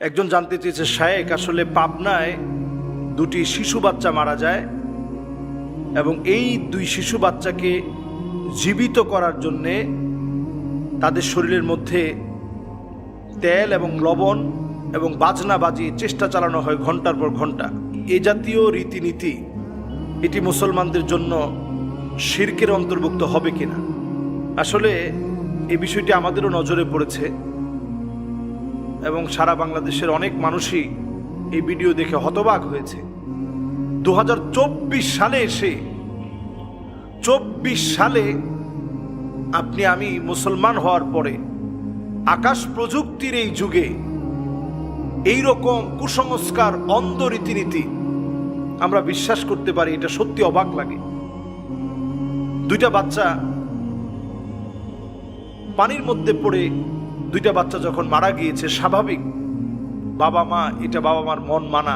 একজন জানতে চেয়েছে, শায়েখ আসলে পাবনায় দুটি শিশু বাচ্চা মারা যায় এবং এই দুই শিশু বাচ্চাকে জীবিত করার জন্যে তাদের শরীরের মধ্যে তেল এবং লবণ এবং বাজনা বাজিয়ে চেষ্টা চালানো হয় ঘন্টার পর ঘন্টা। এ জাতীয় রীতিনীতি এটি মুসলমানদের জন্য শিরকের অন্তর্ভুক্ত হবে কিনা? আসলে এই বিষয়টি আমাদেরও নজরে পড়েছে এবং সারা বাংলাদেশের অনেক মানুষই এই ভিডিও দেখে হতবাক হয়েছে। 2024 সালে এসে 24 সালে আপনি আমি মুসলমান হওয়ার পরে আকাশ প্রযুক্তির এই যুগে এই রকম কুসংস্কার, অন্ধ রীতিনীতি আমরা বিশ্বাস করতে পারি, এটা সত্যি অবাক লাগে। দুইটা বাচ্চা পানির মধ্যে পড়ে দুইটা বাচ্চা যখন মারা গিয়েছে, স্বাভাবিক বাবা মা, এটা বাবা মার মন মানা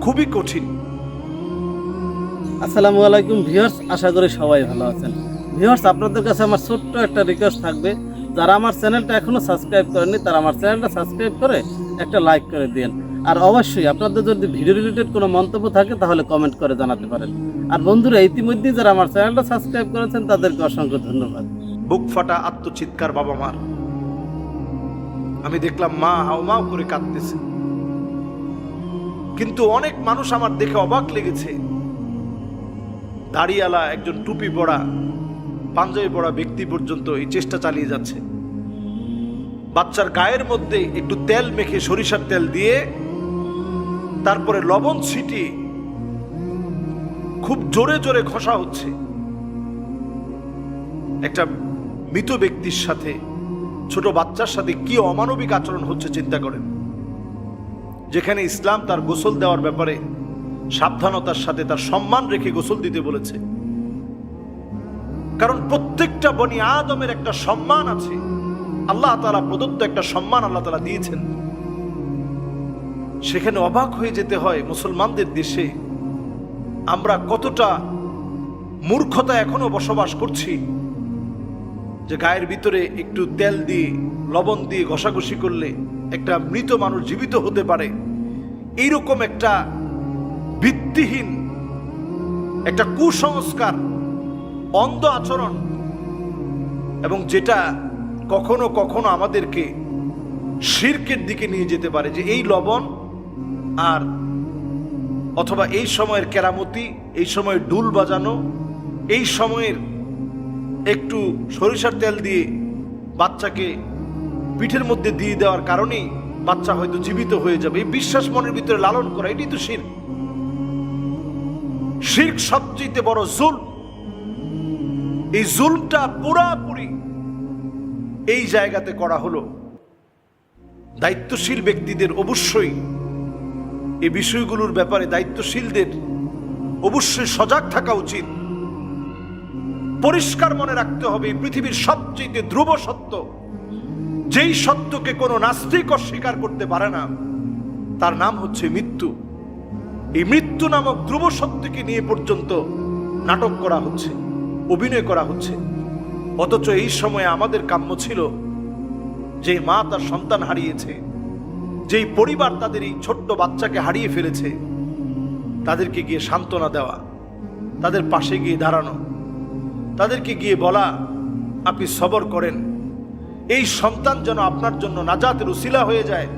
খুবই কঠিন। আসসালামু আলাইকুম ভিউয়ার্স, আশা করি সবাই ভালো আছেন। ভিউয়ার্স, আপনাদের কাছে আমার ছোট্ট একটা রিকোয়েস্ট থাকবে, যারা আমার চ্যানেলটা এখনো সাবস্ক্রাইব করেননি তারা আমার চ্যানেলটা সাবস্ক্রাইব করে একটা লাইক করে দিন। আর অবশ্যই আপনাদের যদি ভিডিও রিলেটেড কোনো মন্তব্য থাকে তাহলে কমেন্ট করে জানাতে পারেন। আর বন্ধুরা, ইতিমধ্যেই যারা আমার চ্যানেলটা সাবস্ক্রাইব করেছেন তাদেরকে অসংখ্য ধন্যবাদ। বুক ফাটা আত্মচিৎকার বাবা মার। আমি দেখলাম মা হাউমাউ করে কাঁদতেছে, কিন্তু অনেক মানুষ আমার দেখে অবাক লেগেছে। দাড়িওয়ালা একজন টুপি পরা, পাঞ্জাবি পরা ব্যক্তি পর্যন্ত এই চেষ্টা চালিয়ে যাচ্ছে। বাচ্চার গায়ের মধ্যে একটু তেল মেখে, সরিষার তেল দিয়ে তারপরে লবণ ছিটিয়ে খুব জোরে জোরে ঘষা হচ্ছে। একটা মৃত ব্যক্তির সাথে, ছোট বাচ্চার সাথে কি অমানবিক আচরণ হচ্ছে চিন্তা করেন। যেখানে ইসলাম তার গোসল দেওয়ার ব্যাপারে সাবধানতার সাথে তার সম্মান রেখে গোসল দিতে বলেছে, কারণ প্রত্যেকটা বনি আদমের একটা সম্মান আছে, আল্লাহ তাআলা প্রদত্ত একটা সম্মান আল্লাহ তাআলা দিয়েছেন। সেখানে অবাক হয়ে যেতে হয় মুসলমানদের দেশে আমরা কতটা মূর্খতা এখনো বসবাস করছি, যে গায়ের ভিতরে একটু তেল দিয়ে লবণ দিয়ে ঘষাঘষি করলে একটা মৃত মানুষ জীবিত হতে পারে। এইরকম একটা ভিত্তিহীন একটা কুসংস্কার, অন্ধ আচরণ, এবং যেটা কখনো কখনো আমাদেরকে শিরকের দিকে নিয়ে যেতে পারে। যে এই লবণ আর অথবা এই সময়ের কেরামতি, এই সময়ের ডুল বাজানো, এই সময়ের একটু সরিষার তেল দিয়ে বাচ্চাকে পিঠের মধ্যে দিয়ে দেওয়ার কারণেই বাচ্চা হয়তো জীবিত হয়ে যাবে, এই বিশ্বাস মনের ভিতরে লালন করা, এটি তো শিরক। শিরক সবচেয়ে বড় জুলম। এই জুলমটা পুরাপুরি এই জায়গাতে করা হলো। দায়িত্বশীল ব্যক্তিদের অবশ্যই এই বিষয়গুলোর ব্যাপারে, দায়িত্বশীলদের অবশ্যই সজাগ থাকা উচিত। পরিষ্কার মনে রাখতে হবে, পৃথিবীর সবচেয়ে ধ্রুব সত্য, যেই সত্যকে কোনো নাস্তিক অস্বীকার করতে পারে না, তার নাম হচ্ছে মৃত্যু। এই মৃত্যু নামক ধ্রুব সত্যকে নিয়ে পর্যন্ত নাটক করা হচ্ছে, অভিনয় করা হচ্ছে। অথচ এই সময়ে আমাদের কাম্য ছিল, যে মা তার সন্তান হারিয়েছে, যেই পরিবার তাদের এই ছোট্ট বাচ্চাকে হারিয়ে ফেলেছে, তাদেরকে গিয়ে সান্ত্বনা দেওয়া, তাদের পাশে গিয়ে দাঁড়ানো, তাদেরকে গিয়ে বলা, আপনি সবর করেন, এই সন্তান যেন আপনার জন্য নাজাতের উসিলা হয়ে যায়।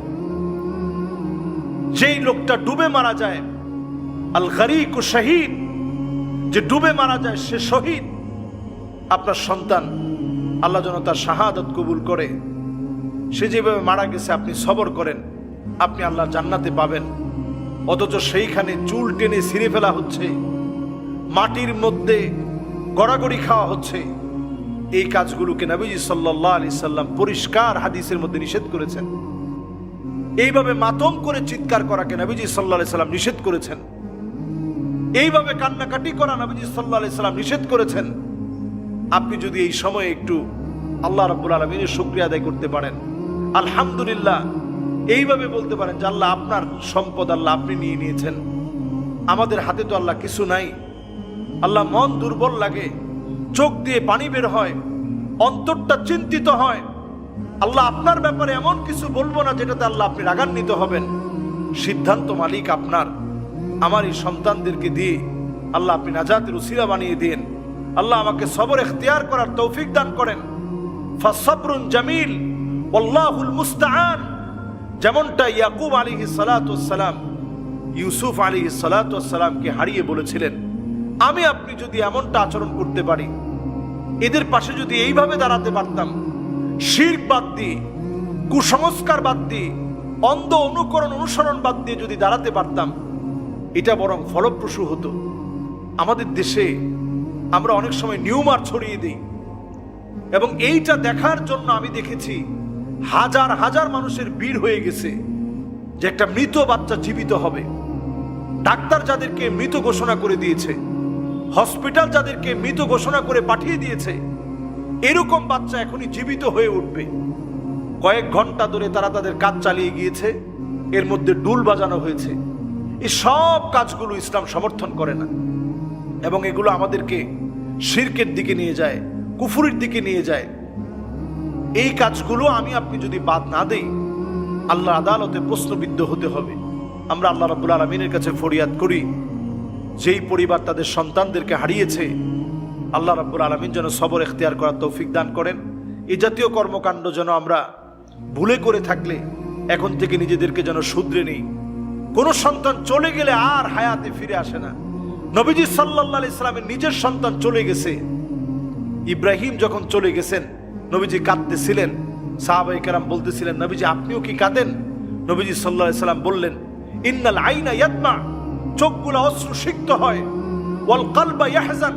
যেই লোকটা ডুবে মারা যায়, আল গরিক শহীদ, যে ডুবে মারা যায় সে শহীদ। আপনার সন্তান, আল্লাহ যেন তার শাহাদাত কবুল করে। সে যেভাবে মারা গেছে আপনি সবর করেন, আপনি আল্লাহ জান্নাতে পাবেন। অথচ সেইখানে চুল টেনে ছিঁড়ে ফেলা হচ্ছে, মাটির মধ্যে গড়াগড়ি খাওয়া হচ্ছে। এই কাজগুলোকে নবীজি সাল্লাল্লাহু আলাইহি সাল্লাম পরিষ্কার হাদিসের মধ্যে নিষেধ করেছেন। এইভাবে মাতম করে চিৎকার করাকে নবীজি সাল্লাল্লাহু আলাইহি সাল্লাম নিষেধ করেছেন। এইভাবে কান্নাকাটি করা নবীজি সাল্লাল্লাহু আলাইহি সাল্লাম নিষেধ করেছেন। আপনি যদি এই সময়ে একটু আল্লাহ রাব্বুল আলামিনের শুকরিয়া আদায় করতে পারেন, আলহামদুলিল্লাহ, এইভাবে বলতে পারেন যে আল্লাহ আপনার সম্পদ, আল্লাহ আপনি নিয়ে নিয়েছেন, আমাদের হাতে তো আল্লাহ কিছু নাই। আল্লাহ, মন দুর্বল লাগে, চোখ দিয়ে পানি বের হয়, অন্তরটা চিন্তিত হয়, আল্লাহ আপনার ব্যাপারে এমন কিছু বলবো না যেটাতে আল্লাহ আপনি রাগান্বিত হবেন। সিদ্ধান্ত মালিক আপনার। আমার এই সন্তানদেরকে দিয়ে আল্লাহ আপনি নাজাতের উসিলা বানিয়ে দিন। আল্লাহ আমাকে সবর ইখতিয়ার করার তৌফিক দান করেন। ফাসবরুন জামিল ওয়াল্লাহুল মুস্তাআন। যেমনটা ইয়াকুব আলাইহিস সালাতু ওয়াস সালাম ইউসুফ আলাইহিস সালাতু ওয়াস সালামকে হারিয়ে বলেছিলেন, আমি আপনি যদি এমনটা আচরণ করতে পারি, এদের পাশে যদি এইভাবে দাঁড়াতে পারতাম, শিরক বাদ দিয়ে, কুসংস্কার বাদ দিয়ে, অন্ধ অনুকরণ অনুসরণ বাদ দিয়ে যদি দাঁড়াতে পারতাম, এটা বরং ফলপ্রসূ হতো। আমাদের দেশে আমরা অনেক সময় নিউমার ছড়িয়ে দিই, এবং এইটা দেখার জন্য আমি দেখেছি হাজার হাজার মানুষের ভিড় হয়ে গেছে যে একটা মৃত বাচ্চা জীবিত হবে। ডাক্তার যাদেরকে মৃত ঘোষণা করে দিয়েছে, হসপিটাল যাদেরকে মৃত ঘোষণা করে পাঠিয়ে দিয়েছে, এরকম বাচ্চা এখনই জীবিত হয়ে উঠবে। কয়েক ঘন্টা ধরে তারা তাদের কাজ চালিয়ে গিয়েছে, এর মধ্যে ডুল বাজানো হয়েছে। এই সব কাজগুলো ইসলাম সমর্থন করে না, এবং এগুলো আমাদেরকে শিরকের দিকে নিয়ে যায়, কুফুরের দিকে নিয়ে যায়। এই কাজগুলো আমি আপনি যদি বাদ না দেই, আল্লাহ আদালতে প্রশ্নবিদ্ধ হতে হবে। আমরা আল্লাহ রাব্বুল আলামিনের কাছে ফরিয়াদ করি, যেই পরিবার তাদের সন্তানদেরকে হারিয়েছে, আল্লাহ রাব্বুল আলামিন যেন সবর ইখতিয়ার করার তৌফিক দান করেন। এই জাতীয় কর্মকাণ্ড যেন আমরা ভুলে করে থাকলে এখন থেকে নিজেদেরকে যেন শুধরে নিই। কোন সন্তান চলে গেলে আর হায়াতে ফিরে আসে না। নবীজি সাল্লাল্লাহু আলাইহি সাল্লামের নিজের সন্তান চলে গেছে। ইব্রাহিম যখন চলে গেছেন, নবীজি কাঁদতেছিলেন। সাহাবায়ে কেরাম বলতেছিলেন, নবীজি আপনিও কি কাঁদেন? নবীজি সাল্লাল্লাহু আলাইহি সাল্লাম বললেন, ইন্নাল আইনা ইয়াদমা, চোখগুলো অশ্রুসিক্ত হয়, ওয়াল কলবা ইয়াহজান,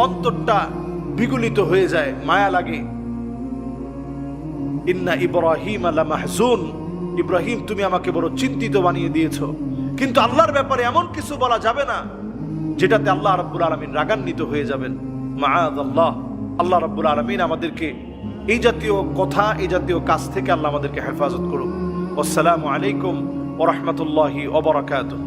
অন্তরটা বিগলিত হয়ে যায়, মায়া লাগে। ইন্না ইব্রাহিম লামাহজুন, ইব্রাহিম তুমি আমাকে বড় চিন্তিত বানিয়ে দিয়েছো। কিন্তু আল্লাহর ব্যাপারে এমন কিছু বলা যাবে না যেটাতে আল্লাহ রাব্বুল আলামিন রাগান্বিত হয়ে যাবেন। মাআযাল্লাহ। আল্লাহ রাব্বুল আলামিন আমাদেরকে এই জাতীয় কথা, এই জাতীয় কাজ থেকে আল্লাহ আমাদেরকে হেফাজত করুন। আসসালামু আলাইকুম ওয়া রাহমাতুল্লাহি ওয়া বারাকাতুহু।